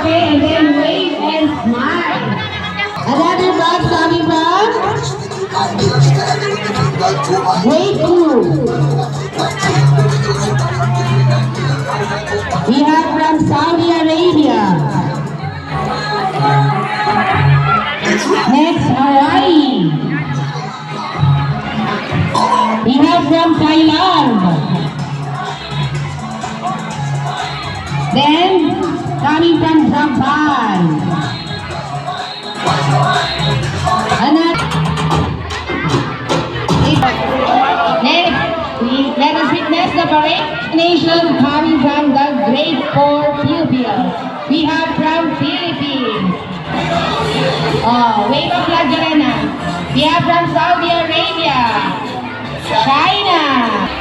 Okay, and then wave and smile. Another box coming from wave 2. We have from Saudi Arabia. Next, Hawaii. We have from Thailand. Then, coming from Japan. Next, let us witness the parade nation coming from the grade 4 pupils. We have from Philippines. Wave of flag, Lorena. We have from Saudi Arabia, China,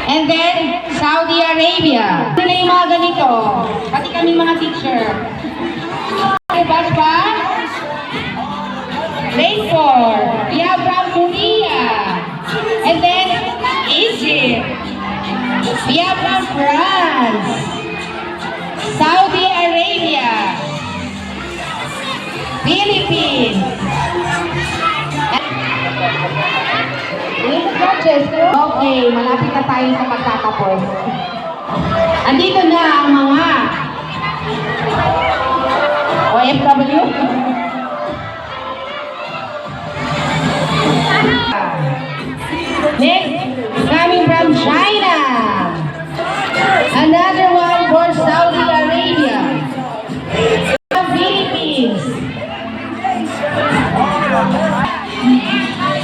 and then Saudi Arabia. Ano na yung mga ganito? Pati kami mga teacher. Bas pa? Grade 4. We have from Korea. And then Egypt. We have from France. Saudi Arabia. Philippines. Okay, malapit na tayo sa pagtatapos. Andito na ang mga OFW. Next, coming from China. Another one for Saudi Arabia. Philippines.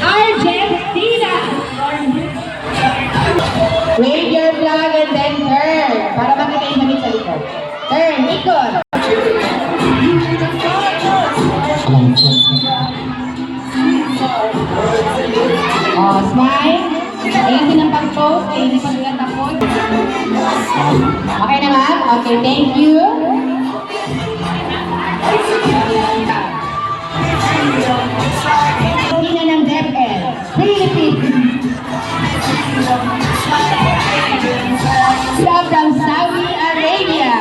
Argentina. Wave your flag and then turn. Para makita yung damit sa likod. Turn, ikot. Smile. Ayun din ang pag-post. Ayun din pag-tapos. Okay naman? Okay, thank you. Ina ng DepEd. Philippines. Stop from Saudi Arabia.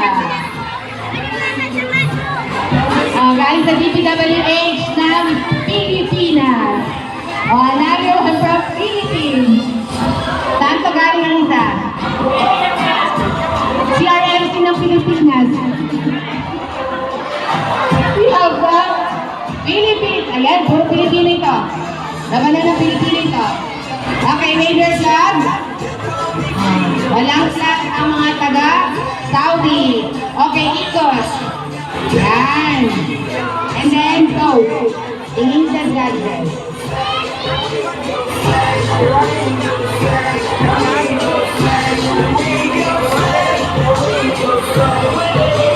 Galing sa DPWH ng Pilipinas. Another one from Philippines. Saan to galing ang isa? CRMC ng Pilipinas. We have from Philippines. Ayan, puro Pilipino ito. Labanan ng Pilipino ito. Okay, major flag. Walang flag ang mga taga Saudi. Okay, ikot. Yan. And then go. Tingin sa judges. Thank you.